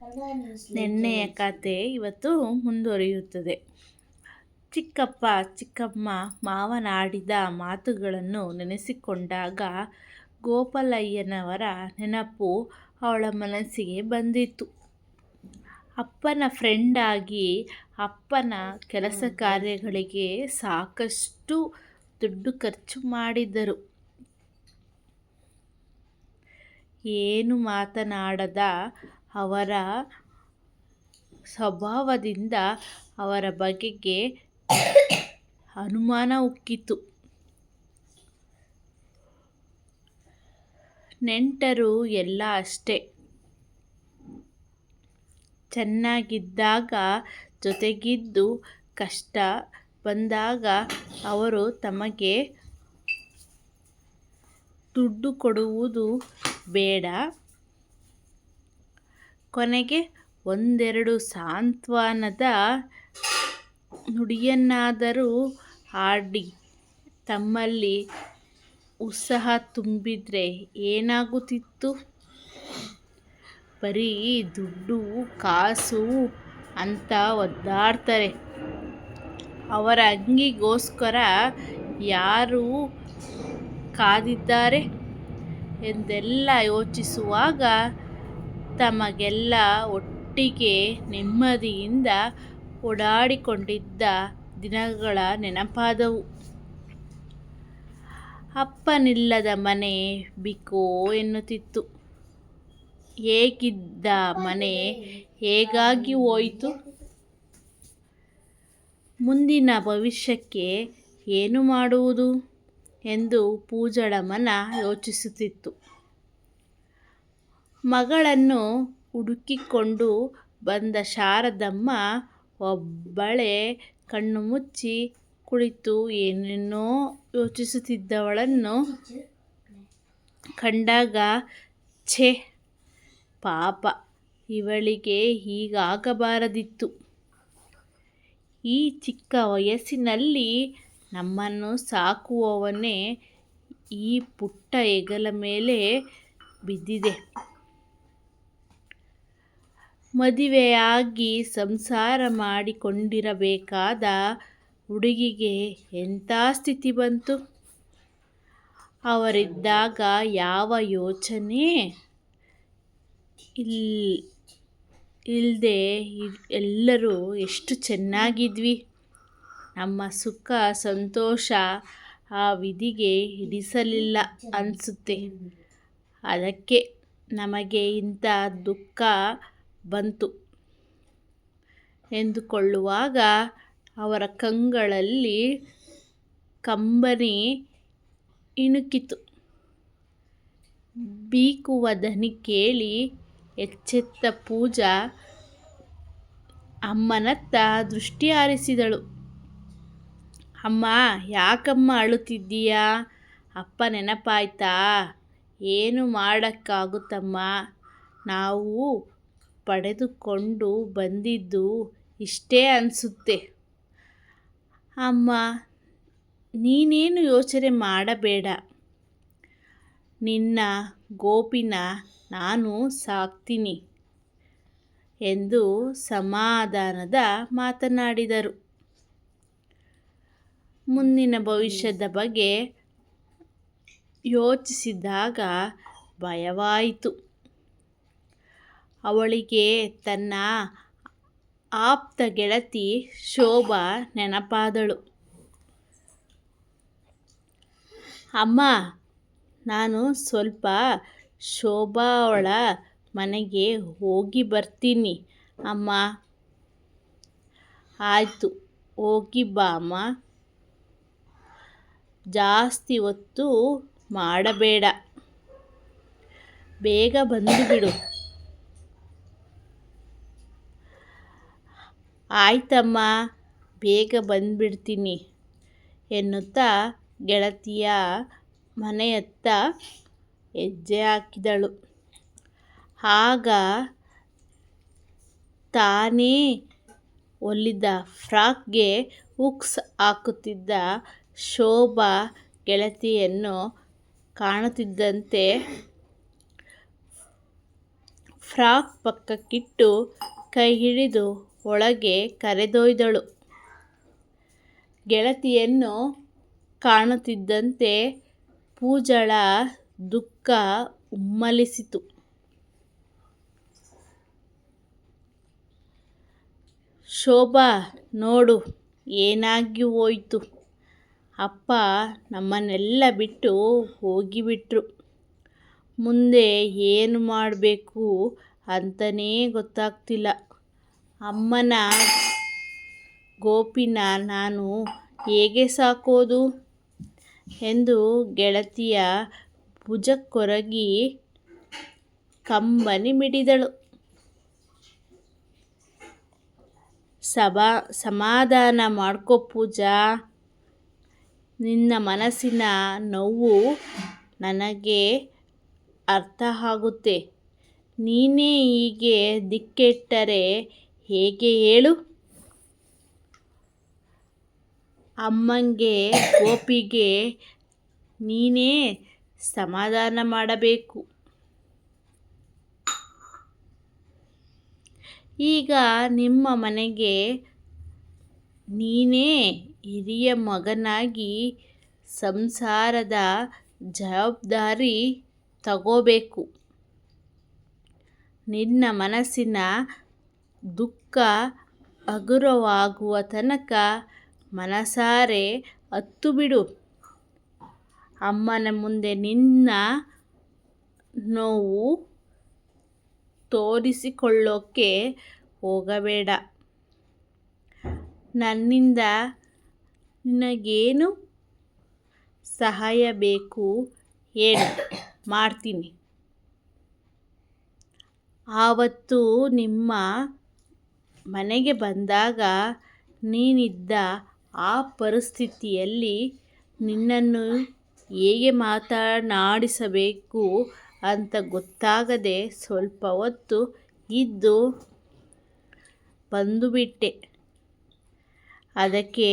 ನೆನ್ನೆಯ ಕತೆ ಇವತ್ತು ಮುಂದುವರಿಯುತ್ತದೆ. ಚಿಕ್ಕಪ್ಪ ಚಿಕ್ಕಮ್ಮ ಮಾವನಾಡಿದ ಮಾತುಗಳನ್ನು ನೆನೆಸಿಕೊಂಡಾಗ ಗೋಪಾಲಯ್ಯನವರ ನೆನಪು ಅವಳ ಮನಸ್ಸಿಗೆ ಬಂದಿತು. ಅಪ್ಪನ ಫ್ರೆಂಡಾಗಿ ಅಪ್ಪನ ಕೆಲಸ ಕಾರ್ಯಗಳಿಗೆ ಸಾಕಷ್ಟು ದುಡ್ಡು ಖರ್ಚು ಮಾಡಿದ್ದರು. ಏನು ಮಾತನಾಡದ ಅವರ ಸ್ವಭಾವದಿಂದ ಅವರ ಬಗೆಗೆ ಅನುಮಾನ ಉಕ್ಕಿತು. ನೆಂಟರು ಎಲ್ಲ ಅಷ್ಟೇ. ಚೆನ್ನಾಗಿದ್ದಾಗ ಜೊತೆಗಿದ್ದು ಕಷ್ಟ ಬಂದಾಗ ಅವರು ತಮಗೆ ದುಡ್ಡು ಕೊಡುವುದು ಬೇಡ, ಕೊನೆಗೆ ಒಂದೆರಡು ಸಾಂತ್ವನದ ನುಡಿಯನ್ನಾದರೂ ಆಡಿ ತಮ್ಮಲ್ಲಿ ಉತ್ಸಾಹ ತುಂಬಿದ್ರೆ ಏನಾಗುತ್ತಿತ್ತು? ಬರೀ ದುಡ್ಡು ಕಾಸು ಅಂತ ಒದ್ದಾಡ್ತಾರೆ. ಅವರ ಅಂಗಿಗೋಸ್ಕರ ಯಾರು ಕಾದಿದ್ದಾರೆ ಎಂದೆಲ್ಲ ಯೋಚಿಸುವಾಗ ತಮಗೆಲ್ಲ ಒಟ್ಟಿಗೆ ನೆಮ್ಮದಿಯಿಂದ ಓಡಾಡಿಕೊಂಡಿದ್ದ ದಿನಗಳ ನೆನಪಾದವು. ಅಪ್ಪನಿಲ್ಲದ ಮನೆ ಬಿಕೋ ಎನ್ನುತ್ತಿತ್ತು. ಹೇಗಿದ್ದ ಮನೆ ಹೇಗಾಗಿ ಹೋಯಿತು? ಮುಂದಿನ ಭವಿಷ್ಯಕ್ಕೆ ಏನು ಮಾಡುವುದು ಎಂದು ಪೂಜಳ ಮನ ಯೋಚಿಸುತ್ತಿತ್ತು. ಮಗಳನ್ನು ಹುಡುಕಿಕೊಂಡು ಬಂದ ಶಾರದಮ್ಮ ಒಬ್ಬಳೇ ಕಣ್ಣು ಮುಚ್ಚಿ ಕುಳಿತು ಏನೇನೋ ಯೋಚಿಸುತ್ತಿದ್ದವಳನ್ನು ಕಂಡಾಗ ಛೇ, ಪಾಪ, ಇವಳಿಗೆ ಹೀಗಾಗಬಾರದಿತ್ತು. ಈ ಚಿಕ್ಕ ವಯಸ್ಸಿನಲ್ಲಿ ನಮ್ಮನ್ನು ಸಾಕುವವನೇ ಈ ಪುಟ್ಟ ಹೆಗಲ ಮೇಲೆ ಬಿದ್ದಿದೆ. ಮದುವೆಯಾಗಿ ಸಂಸಾರ ಮಾಡಿಕೊಂಡಿರಬೇಕಾದ ಹುಡುಗಿಗೆ ಎಂಥ ಸ್ಥಿತಿ ಬಂತು? ಅವರಿದ್ದಾಗ ಯಾವ ಯೋಚನೆ ಇಲ್ಲದೆ ಎಲ್ಲರೂ ಎಷ್ಟು ಚೆನ್ನಾಗಿದ್ವಿ. ನಮ್ಮ ಸುಖ ಸಂತೋಷ ಆ ವಿಧಿಗೆ ಹಿಡಿಸಲಿಲ್ಲ ಅನ್ಸುತ್ತೆ. ಅದಕ್ಕೆ ನಮಗೆ ಇಂಥ ದುಃಖ ಬಂತು ಎಂದುಕೊಳ್ಳುವಾಗ ಅವರ ಕಂಗಳಲ್ಲಿ ಕಂಬನಿ ಇಣುಕಿತು. ಬೀಕುವ ದನಿ ಕೇಳಿ ಎಚ್ಚೆತ್ತ ಪೂಜಾ ಅಮ್ಮನತ್ತ ದೃಷ್ಟಿ ಹಾರಿಸಿದಳು. ಅಮ್ಮ, ಯಾಕಮ್ಮ ಅಳುತ್ತಿದ್ದೀಯಾ? ಅಪ್ಪ ನೆನಪಾಯ್ತಾ? ಏನು ಮಾಡೋಕ್ಕಾಗುತ್ತಮ್ಮ, ನಾವು ಪಡೆದುಕೊಂಡು ಬಂದಿದ್ದು ಇಷ್ಟೇ ಅನಿಸುತ್ತೆ. ಅಮ್ಮ, ನೀನೇನು ಯೋಚನೆ ಮಾಡಬೇಡ. ನಿನ್ನ ಗೋಪಿನ ನಾನು ಸಾಕ್ತೀನಿ ಎಂದು ಸಮಾಧಾನದ ಮಾತನಾಡಿದರು. ಮುಂದಿನ ಭವಿಷ್ಯದ ಬಗ್ಗೆ ಯೋಚಿಸಿದಾಗ ಭಯವಾಯಿತು. ಅವಳಿಗೆ ತನ್ನ ಆಪ್ತ ಗೆಳತಿ ಶೋಭಾ ನೆನಪಾದಳು. ಅಮ್ಮ, ನಾನು ಸ್ವಲ್ಪ ಶೋಭಾ ಅವಳ ಮನೆಗೆ ಹೋಗಿ ಬರ್ತೀನಿ ಅಮ್ಮ. ಆಯಿತು, ಹೋಗಿ ಬಾ ಅಮ್ಮ. ಜಾಸ್ತಿ ಹೊತ್ತು ಮಾಡಬೇಡ, ಬೇಗ ಬಂದುಬಿಡು. ಆಯ್ತಮ್ಮ, ಬೇಗ ಬಂದುಬಿಡ್ತೀನಿ ಎನ್ನುತ್ತಾ ಗೆಳತಿಯ ಮನೆಯತ್ತ ಹೆಜ್ಜೆ ಹಾಕಿದಳು. ಆಗ ತಾನೇ ಹೊಲಿದ ಫ್ರಾಕ್ಗೆ ಹುಕ್ಸ್ ಹಾಕುತ್ತಿದ್ದ ಶೋಭಾ ಗೆಳತಿಯನ್ನು ಕಾಣುತ್ತಿದ್ದಂತೆ ಫ್ರಾಕ್ ಪಕ್ಕಕ್ಕಿಟ್ಟು ಕೈ ಹಿಡಿದು ಒಳಗೆ ಕರೆದೊಯ್ದಳು. ಗೆಳತಿಯನ್ನು ಕಾಣುತ್ತಿದ್ದಂತೆ ಪೂಜಳ ದುಃಖ ಉಮ್ಮಳಿಸಿತು. ಶೋಭಾ, ನೋಡು ಏನಾಗಿ ಹೋಯ್ತು. ಅಪ್ಪ ನಮ್ಮನ್ನೆಲ್ಲ ಬಿಟ್ಟು ಹೋಗಿಬಿಟ್ರು. ಮುಂದೆ ಏನು ಮಾಡಬೇಕು ಅಂತಲೇ ಗೊತ್ತಾಗ್ತಿಲ್ಲ. ಅಮ್ಮನ ಗೋಪಿನ ನಾನು ಹೇಗೆ ಸಾಕೋದು ಎಂದು ಗೆಳತಿಯ ಭುಜಕ್ಕೊರಗಿ ಕಂಬನಿ ಮಿಡಿದಳು. ಸಮಾಧಾನ ಮಾಡ್ಕೊ ಪೂಜಾ, ನಿನ್ನ ಮನಸ್ಸಿನ ನೋವು ನನಗೆ ಅರ್ಥ ಆಗುತ್ತೆ. ನೀನೇ ಹೀಗೆ ದಿಕ್ಕೆಟ್ಟರೆ ಹೇಗೆ ಹೇಳು. ಅಮ್ಮಂಗೆ ಗೋಪಿಗೆ ನೀನೇ ಸಮಾಧಾನ ಮಾಡಬೇಕು. ಈಗ ನಿಮ್ಮ ಮನೆಗೆ ನೀನೇ ಹಿರಿಯ ಮಗನಾಗಿ ಸಂಸಾರದ ಜವಾಬ್ದಾರಿ ತಗೋಬೇಕು. ನಿನ್ನ ಮನಸ್ಸಿನ ದುಃಖ ಹಗುರವಾಗುವ ತನಕ ಮನಸಾರೆ ಅತ್ತು ಬಿಡು. ಅಮ್ಮನ ಮುಂದೆ ನಿನ್ನ ನೋವು ತೋರಿಸಿಕೊಳ್ಳೋಕೆ ಹೋಗಬೇಡ. ನನ್ನಿಂದ ನಿನಗೇನು ಸಹಾಯ ಬೇಕು ಹೇಳು, ಮಾಡ್ತೀನಿ. ಆವತ್ತು ನಿಮ್ಮ ಮನೆಗೆ ಬಂದಾಗ ನೀನಿದ್ದ ಆ ಪರಿಸ್ಥಿತಿಯಲ್ಲಿ ನಿನ್ನನ್ನು ಹೇಗೆ ಮಾತನಾಡಿಸಬೇಕು ಅಂತ ಗೊತ್ತಾಗದೆ ಸ್ವಲ್ಪ ಹೊತ್ತು ಇದ್ದು ಬಂದುಬಿಟ್ಟೆ. ಅದಕ್ಕೆ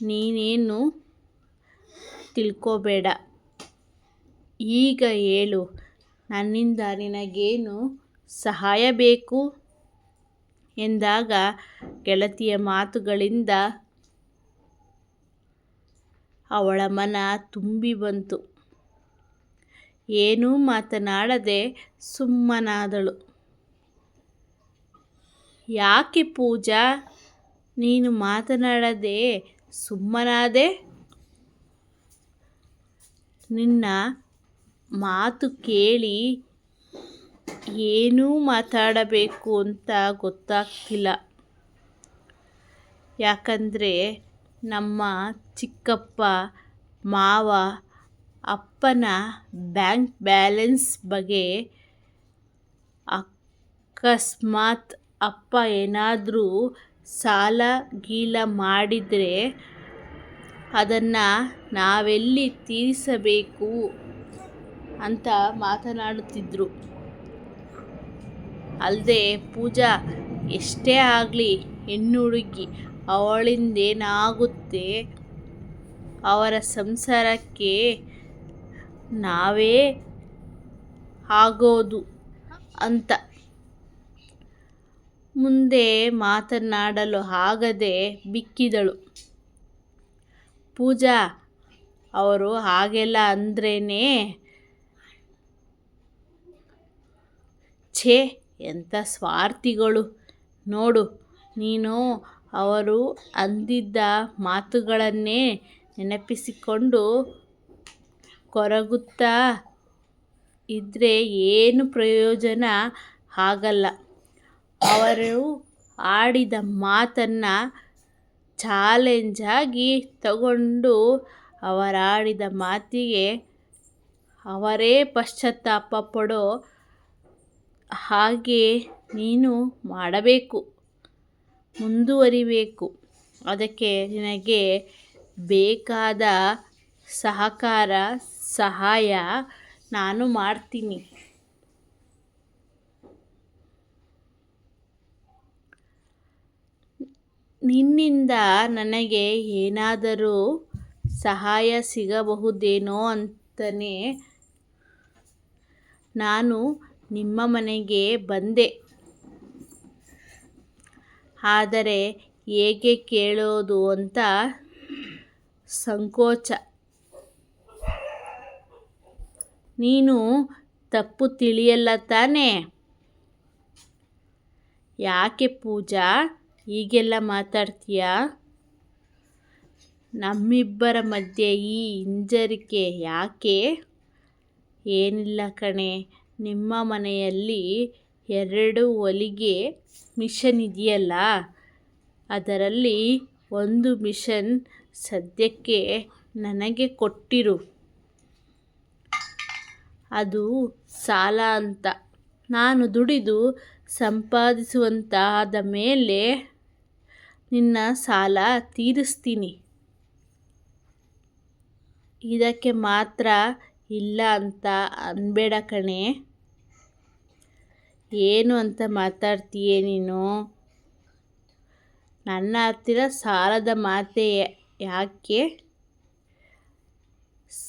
ನೀನೇನು ತಿಳ್ಕೋಬೇಡ. ಈಗ ಹೇಳು, ನನ್ನಿಂದ ನಿನಗೇನು ಸಹಾಯ ಬೇಕು ಎಂದಾಗ ಗೆಳತಿಯ ಮಾತುಗಳಿಂದ ಅವಳ ಮನ ತುಂಬಿ ಬಂತು. ಏನೂ ಮಾತನಾಡದೆ ಸುಮ್ಮನಾದಳು. ಯಾಕೆ ಪೂಜಾ, ನೀನು ಮಾತನಾಡದೆ ಸುಮ್ಮನಾದೆ? ನಿನ್ನ ಮಾತು ಕೇಳಿ ಏನೂ ಮಾತಾಡಬೇಕು ಅಂತ ಗೊತ್ತಾಗ್ತಿಲ್ಲ. ಯಾಕಂದರೆ ನಮ್ಮ ಚಿಕ್ಕಪ್ಪ, ಮಾವ, ಅಪ್ಪನ ಬ್ಯಾಂಕ್ ಬ್ಯಾಲೆನ್ಸ್ ಬಗ್ಗೆ ಅಕಸ್ಮಾತ್ ಅಪ್ಪ ಏನಾದರೂ ಸಾಲ ಗೀಲ ಮಾಡಿದರೆ ಅದನ್ನು ನಾವೆಲ್ಲಿ ತೀರಿಸಬೇಕು ಅಂತ ಮಾತನಾಡುತ್ತಿದ್ರು. ಅಲ್ಲದೆ ಪೂಜಾ ಎಷ್ಟೇ ಆಗಲಿ ಹೆಣ್ಣು ಹುಡುಗಿ, ಅವಳಿಂದೇನಾಗುತ್ತೆ, ಅವರ ಸಂಸಾರಕ್ಕೆ ನಾವೇ ಆಗೋದು ಅಂತ ಮುಂದೆ ಮಾತನಾಡಲು ಆಗದೆ ಬಿಕ್ಕಿದಳು. ಪೂಜಾ, ಅವರು ಹಾಗೆಲ್ಲ ಅಂದ್ರೇನೆ, ಛೇ ಎಂಥ ಸ್ವಾರ್ಥಿಗಳು. ನೋಡು, ನೀನು ಅವರು ಅಂದಿದ್ದ ಮಾತುಗಳನ್ನೇ ನೆನಪಿಸಿಕೊಂಡು ಕೊರಗುತ್ತಾ ಇದ್ದರೆ ಏನು ಪ್ರಯೋಜನ ಆಗಲ್ಲ. ಅವರು ಆಡಿದ ಮಾತನ್ನು ಚಾಲೆಂಜಾಗಿ ತಗೊಂಡು ಅವರಾಡಿದ ಮಾತಿಗೆ ಅವರೇ ಪಶ್ಚಾತ್ತಾಪ ಪಡೋ ಹಾಗೆ ನೀನು ಮಾಡಬೇಕು, ಮುಂದುವರಿಬೇಕು. ಅದಕ್ಕೆ ನಿನಗೆ ಬೇಕಾದ ಸಹಕಾರ, ಸಹಾಯ ನಾನು ಮಾಡ್ತೀನಿ. ನಿನ್ನಿಂದ ನನಗೆ ಏನಾದರೂ ಸಹಾಯ ಸಿಗಬಹುದೇನೋ ಅಂತಲೇ ನಾನು ನಿಮ್ಮ ಮನೆಗೆ ಬಂದೆ. ಆದರೆ ಹೇಗೆ ಕೇಳೋದು ಅಂತ ಸಂಕೋಚ. ನೀನು ತಪ್ಪು ತಿಳಿಯಲ್ಲ ತಾನೇ? ಯಾಕೆ ಪೂಜಾ ಹೀಗೆಲ್ಲ ಮಾತಾಡ್ತೀಯಾ? ನಮ್ಮಿಬ್ಬರ ಮಧ್ಯೆ ಈ ಹಿಂಜರಿಕೆ ಯಾಕೆ? ಏನಿಲ್ಲ ಕಣೆ, ನಿಮ್ಮ ಮನೆಯಲ್ಲಿ 2 ಹೊಲಿಗೆ ಮಿಷನ್ ಇದೆಯಲ್ಲ, ಅದರಲ್ಲಿ ಒಂದು ಮಿಷನ್ ಸದ್ಯಕ್ಕೆ ನನಗೆ ಕೊಟ್ಟಿರು. ಅದು ಸಾಲ ಅಂತ. ನಾನು ದುಡಿದು ಸಂಪಾದಿಸುವಂತಾದ ಮೇಲೆ ನಿನ್ನ ಸಾಲ ತೀರಿಸ್ತೀನಿ. ಇದಕ್ಕೆ ಮಾತ್ರ ಇಲ್ಲ ಅಂತ ಅನ್ಬೇಡ ಕಣೆ. ಏನು ಅಂತ ಮಾತಾಡ್ತೀಯೇ ನೀನು? ನನ್ನ ಹತ್ತಿರ ಸಾಲದ ಮಾತೇ ಯಾಕೆ?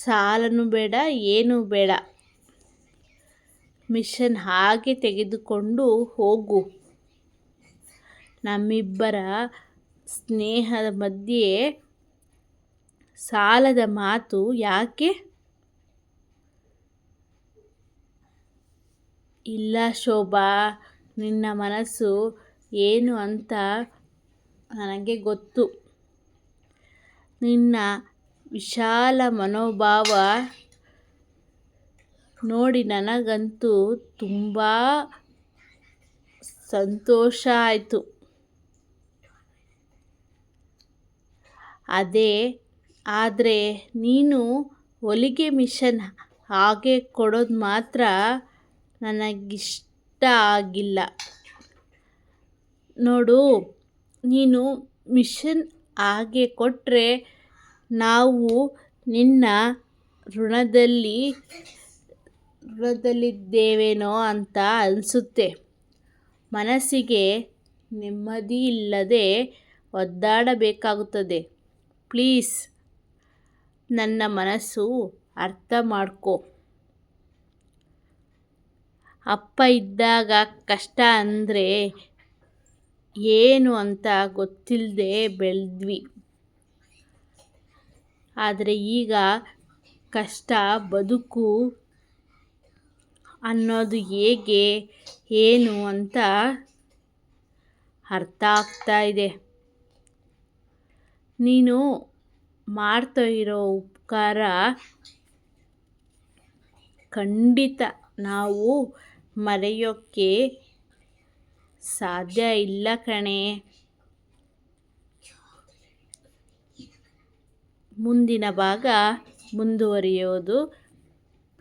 ಸಾಲನೂ ಬೇಡ, ಏನೂ ಬೇಡ. ಮಿಷನ್ ಹಾಗೆ ತೆಗೆದುಕೊಂಡು ಹೋಗು. ನಮ್ಮಿಬ್ಬರ ಸ್ನೇಹದ ಮಧ್ಯೆ ಸಾಲದ ಮಾತು ಯಾಕೆ? ಇಲ್ಲ ಶೋಭಾ, ನಿನ್ನ ಮನಸ್ಸು ಏನು ಅಂತ ನನಗೆ ಗೊತ್ತು. ನಿನ್ನ ವಿಶಾಲ ಮನೋಭಾವ ನೋಡಿ ನನಗಂತೂ ತುಂಬ ಸಂತೋಷ ಆಯಿತು. ಆದರೆ ನೀನು ಹೊಲಿಗೆ ಮಿಷನ್ ಹಾಗೆ ಕೊಡೋದು ಮಾತ್ರ ನನಗಿಷ್ಟ ಆಗಿಲ್ಲ. ನೋಡು, ನೀನು ಮಿಷನ್ ಹಾಗೆ ಕೊಟ್ಟರೆ ನಾವು ನಿನ್ನ ಋಣದಲ್ಲಿದ್ದೇವೇನೋ ಅಂತ ಅನಿಸುತ್ತೆ. ಮನಸ್ಸಿಗೆ ನೆಮ್ಮದಿ ಇಲ್ಲದೆ ಒದ್ದಾಡಬೇಕಾಗುತ್ತದೆ. ಪ್ಲೀಸ್, ನನ್ನ ಮನಸ್ಸು ಅರ್ಥ ಮಾಡ್ಕೊ. ಅಪ್ಪ ಇದ್ದಾಗ ಕಷ್ಟ ಅಂದರೆ ಏನು ಅಂತ ಗೊತ್ತಿಲ್ಲದೆ ಬೆಳೆದ್ವಿ. ಆದರೆ ಈಗ ಕಷ್ಟ ಬದುಕು ಅನ್ನೋದು ಹೇಗೆ, ಏನು ಅಂತ ಅರ್ಥ ಆಗ್ತಾ ಇದೆ. ನೀನು ಮಾಡ್ತಾ ಇರೋ ಉಪಕಾರ ಖಂಡಿತ ನಾವು ಮರೆಯೋಕ್ಕೆ ಸಾಧ್ಯ ಇಲ್ಲ ಕಣೆ. ಮುಂದಿನ ಭಾಗ ಮುಂದುವರಿಯೋದು.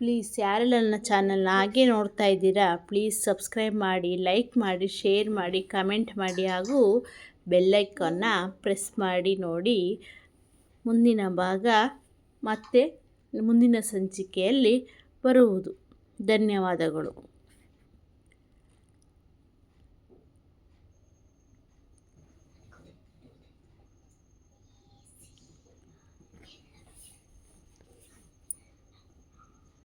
ಪ್ಲೀಸ್, ಯಾರೆಲ್ಲ ನನ್ನ ಚಾನಲ್ನ ಹಾಗೆ ನೋಡ್ತಾ ಇದ್ದೀರಾ, ಪ್ಲೀಸ್ ಸಬ್ಸ್ಕ್ರೈಬ್ ಮಾಡಿ, ಲೈಕ್ ಮಾಡಿ, ಶೇರ್ ಮಾಡಿ, ಕಮೆಂಟ್ ಮಾಡಿ ಹಾಗೂ ಬೆಲ್ಲೈಕನ್ನ ಪ್ರೆಸ್ ಮಾಡಿ ನೋಡಿ. ಮುಂದಿನ ಭಾಗ ಮತ್ತೆ ಮುಂದಿನ ಸಂಚಿಕೆಯಲ್ಲಿ ಬರುವುದು. ಧನ್ಯವಾದಗಳು.